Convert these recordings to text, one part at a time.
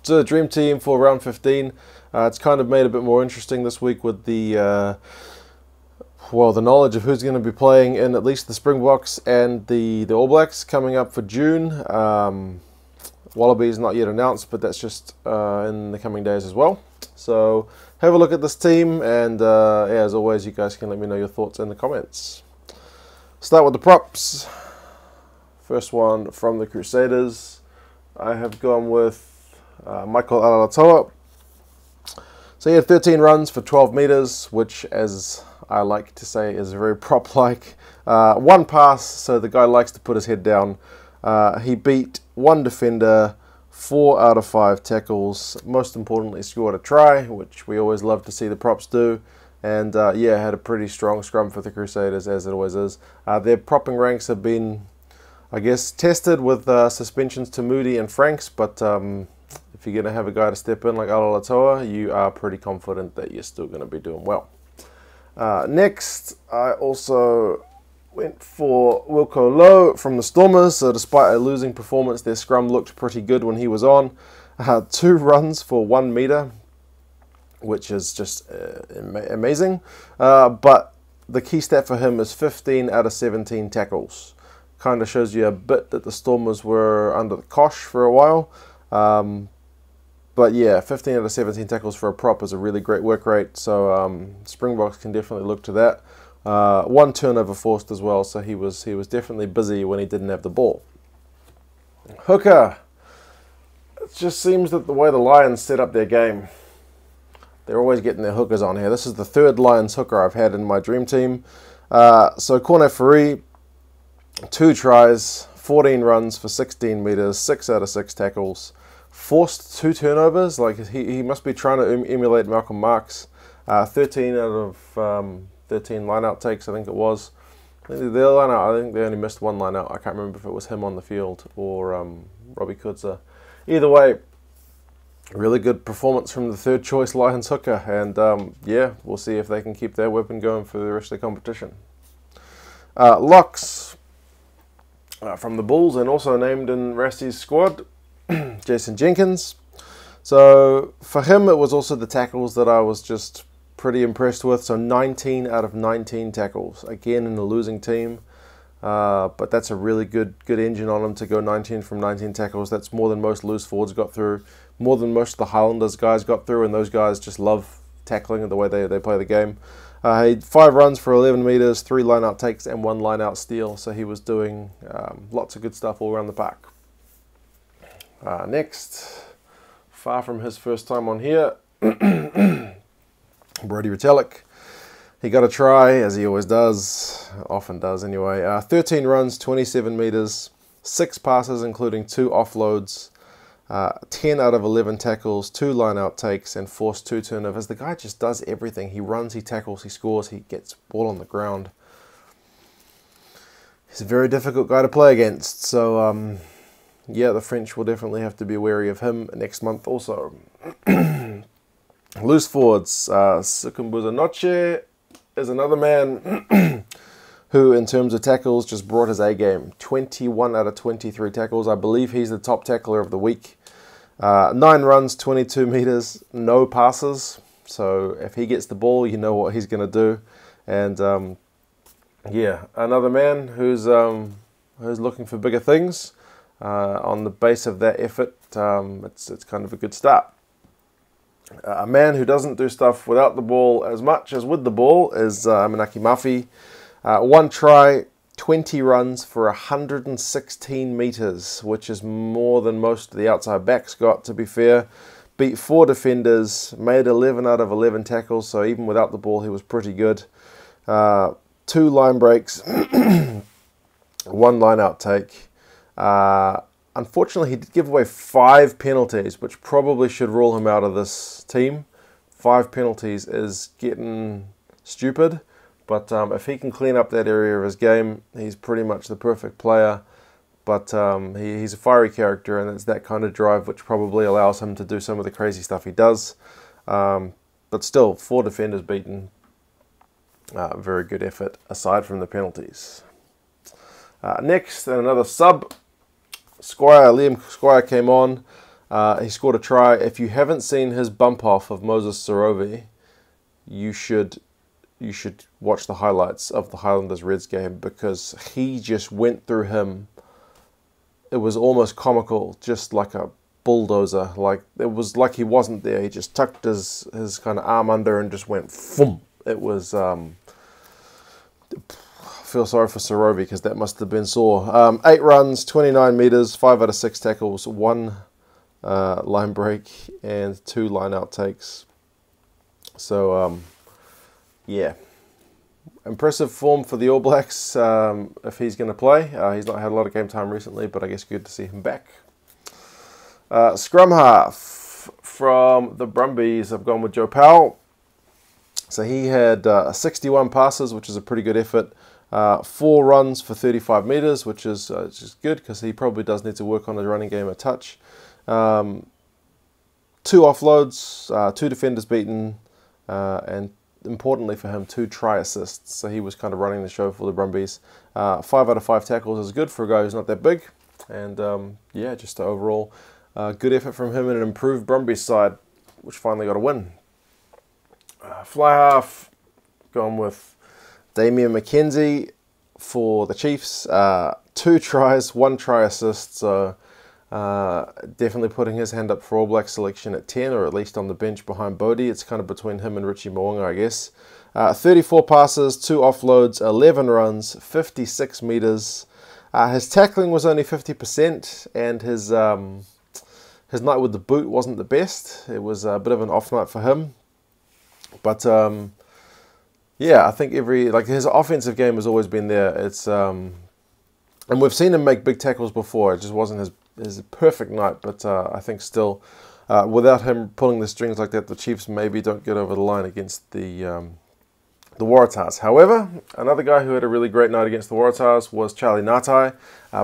So the dream team for round 15. It's kind of made a bit more interesting this week with the the knowledge of who's going to be playing in at least the Springboks and the All Blacks coming up for June. Wallabies not yet announced, but that's just in the coming days as well. So have a look at this team, and as always, you guys can let me know your thoughts in the comments. Start with the props. First one from the Crusaders. I have gone with Michael Alatoa. So he had 13 runs for 12 meters, which, as I like to say, is very prop-like. One pass, so the guy likes to put his head down. He beat one defender, 4 out of 5 tackles. Most importantly, scored a try, which we always love to see the props do. And had a pretty strong scrum for the Crusaders, as it always is. Their propping ranks have been, I guess, tested with suspensions to Moody and Franks, but if you're going to have a guy to step in like Alatoa, you are pretty confident that you're still going to be doing well. Next, I also went for Wilco Low from the Stormers. So despite a losing performance, their scrum looked pretty good when he was on. 2 runs for 1 meter, which is just amazing. But the key stat for him is 15 out of 17 tackles. Kind of shows you a bit that the Stormers were under the cosh for a while. But yeah, 15 out of 17 tackles for a prop is a really great work rate. So Springboks can definitely look to that. 1 turnover forced as well, so he was definitely busy when he didn't have the ball. Hooker. It just seems that the way the Lions set up their game, they're always getting their hookers on here. This is the 3rd Lions hooker I've had in my dream team. So Corne Fari, 2 tries, 14 runs for 16 meters, 6 out of 6 tackles. Forced 2 turnovers. Like he must be trying to emulate Malcolm Marx. 13 out of 13 line-out takes, I think it was. I think they only missed 1 line-out. I can't remember if it was him on the field or Robbie Kudza. Either way, really good performance from the 3rd choice Lions hooker, and we'll see if they can keep their weapon going for the rest of the competition. Locks from the Bulls, and also named in Rasty's squad, Jason Jenkins. So for him, it was also the tackles that I was just pretty impressed with. So 19 out of 19 tackles, again in a losing team, but that's a really good engine on him to go 19 from 19 tackles. That's more than most loose forwards got through, more than most of the Highlanders guys got through, and those guys just love tackling and the way they play the game. He had 5 runs for 11 meters, 3 line-out takes, and 1 line-out steal. So he was doing lots of good stuff all around the park. Next, far from his first time on here, Brody Retallick. He got a try, as he always does, often does anyway. 13 runs, 27 meters, 6 passes, including 2 offloads, 10 out of 11 tackles, 2 line-out takes, and forced 2 turnovers. The guy just does everything. He runs, he tackles, he scores, he gets ball on the ground. He's a very difficult guy to play against, so the French will definitely have to be wary of him next month also. Loose forwards, Sukumbuza Noche is another man who, in terms of tackles, just brought his A game. 21 out of 23 tackles. I believe he's the top tackler of the week. 9 runs, 22 meters, no passes. So if he gets the ball, you know what he's going to do. And another man who's looking for bigger things. On the base of that effort, it's kind of a good start. A man who doesn't do stuff without the ball as much as with the ball is Manaki Mafi. 1 try, 20 runs for 116 meters, which is more than most of the outside backs got, to be fair. Beat 4 defenders, made 11 out of 11 tackles, so even without the ball he was pretty good. 2 line breaks, 1 line out take. Unfortunately, he did give away 5 penalties, which probably should rule him out of this team. 5 penalties is getting stupid, but if he can clean up that area of his game, he's pretty much the perfect player. But he's a fiery character, and it's that kind of drive which probably allows him to do some of the crazy stuff he does. But still, 4 defenders beaten. Very good effort, aside from the penalties. Next, and another sub. Liam Squire came on. He scored a try. If you haven't seen his bump off of Moses Sorovi, you should watch the highlights of the Highlanders Reds game, because he just went through him. It was almost comical, just like a bulldozer. Like, it was like he wasn't there. He just tucked his kind of arm under and just went boom. It was I feel sorry for Sorovi, because that must have been sore. 8 runs, 29 meters, 5 out of 6 tackles, 1 line break, and 2 line out takes. So yeah, impressive form for the All Blacks if he's going to play. He's not had a lot of game time recently, but I guess good to see him back. Scrum half from the Brumbies, I've gone with Joe Powell. So he had 61 passes, which is a pretty good effort. 4 runs for 35 meters, which is good, because he probably does need to work on his running game a touch. 2 offloads, 2 defenders beaten, and importantly for him, 2 try assists. So he was kind of running the show for the Brumbies. 5 out of 5 tackles is good for a guy who's not that big. And yeah, just overall good effort from him and an improved Brumbies side, which finally got a win. Fly half, gone with Damian McKenzie for the Chiefs. 2 tries, 1 try assist. So definitely putting his hand up for All Black selection at 10, or at least on the bench behind Bodie. It's kind of between him and Richie Mo'unga, I guess. 34 passes, 2 offloads, 11 runs, 56 meters. His tackling was only 50%, and his night with the boot wasn't the best. It was a bit of an off night for him. But yeah, I think his offensive game has always been there. It's and we've seen him make big tackles before. It just wasn't his perfect night. But I think still, without him pulling the strings like that, the Chiefs maybe don't get over the line against the Waratahs. However, another guy who had a really great night against the Waratahs was Charlie Ngatai,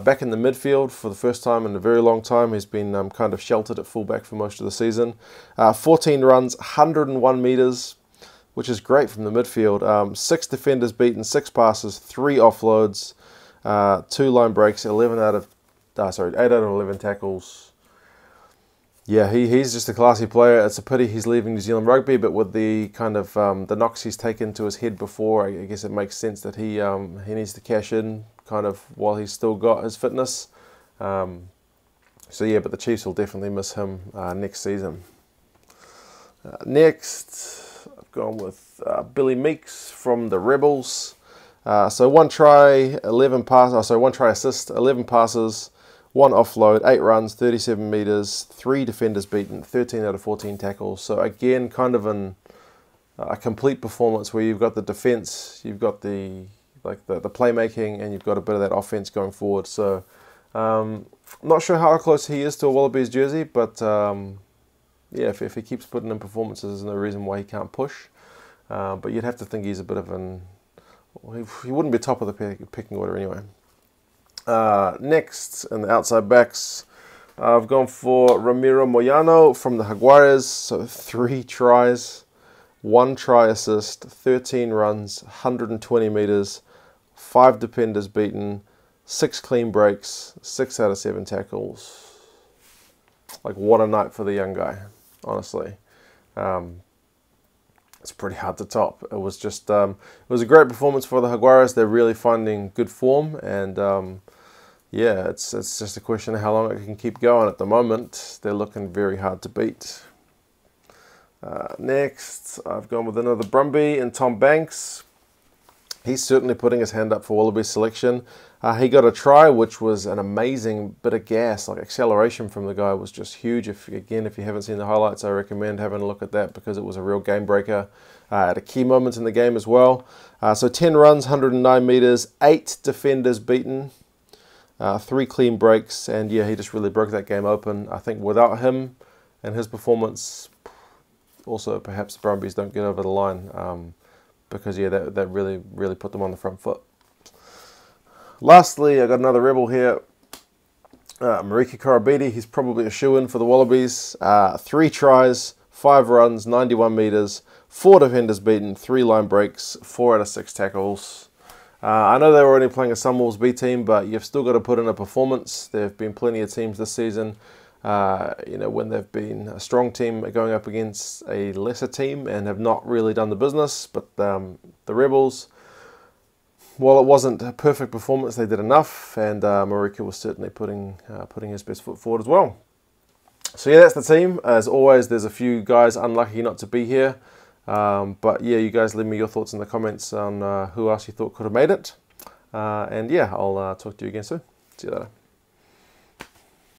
back in the midfield for the first time in a very long time. He's been kind of sheltered at fullback for most of the season. 14 runs, 101 meters, which is great from the midfield. 6 defenders beaten, 6 passes, 3 offloads, 2 line breaks, 8 out of 11 tackles. Yeah, he's just a classy player. It's a pity he's leaving New Zealand Rugby, but with the kind of the knocks he's taken to his head before, I guess it makes sense that he needs to cash in kind of while he's still got his fitness. So yeah, but the Chiefs will definitely miss him next season. Next, I've gone with Billy Meeks from the Rebels. So 1 try, 1 try assist, 11 passes, 1 offload, 8 runs, 37 meters, 3 defenders beaten, 13 out of 14 tackles. So again, kind of a complete performance where you've got the defense, you've got the playmaking, and you've got a bit of that offense going forward. So not sure how close he is to a Wallabies jersey, but yeah, if he keeps putting in performances, there's no reason why he can't push. But you'd have to think he's a bit of he wouldn't be top of the pecking order anyway. Next, in the outside backs, I've gone for Ramiro Moyano from the Jaguares. So 3 tries, 1 try assist, 13 runs, 120 meters, 5 defenders beaten, 6 clean breaks, 6 out of 7 tackles. Like, what a night for the young guy, honestly. It's pretty hard to top. It was just, it was a great performance for the Jaguares. They're really finding good form, and yeah, it's just a question of how long it can keep going. At the moment, they're looking very hard to beat. Next, I've gone with another Brumby and Tom Banks. He's certainly putting his hand up for Wallabies selection. He got a try, which was an amazing bit of gas. Like, acceleration from the guy was just huge. If you haven't seen the highlights, I recommend having a look at that, because it was a real game breaker at a key moment in the game as well. So 10 runs, 109 meters, 8 defenders beaten, 3 clean breaks, and yeah, he just really broke that game open. I think without him and his performance, also perhaps the Brumbies don't get over the line, because yeah, that really put them on the front foot. Lastly, I got another Rebel here, Marika Korobidi. He's probably a shoo-in for the Wallabies. 3 tries, 5 runs, 91 meters, 4 defenders beaten, 3 line breaks, 4 out of 6 tackles. I know they were only playing a Sunwolves B team, but you've still got to put in a performance. There have been plenty of teams this season when they've been a strong team going up against a lesser team and have not really done the business. But the Rebels, while it wasn't a perfect performance, they did enough, and Marika was certainly putting his best foot forward as well. So yeah, that's the team. As always, there's a few guys unlucky not to be here. But yeah, you guys leave me your thoughts in the comments on who else you thought could have made it. And yeah, I'll talk to you again soon. See you later.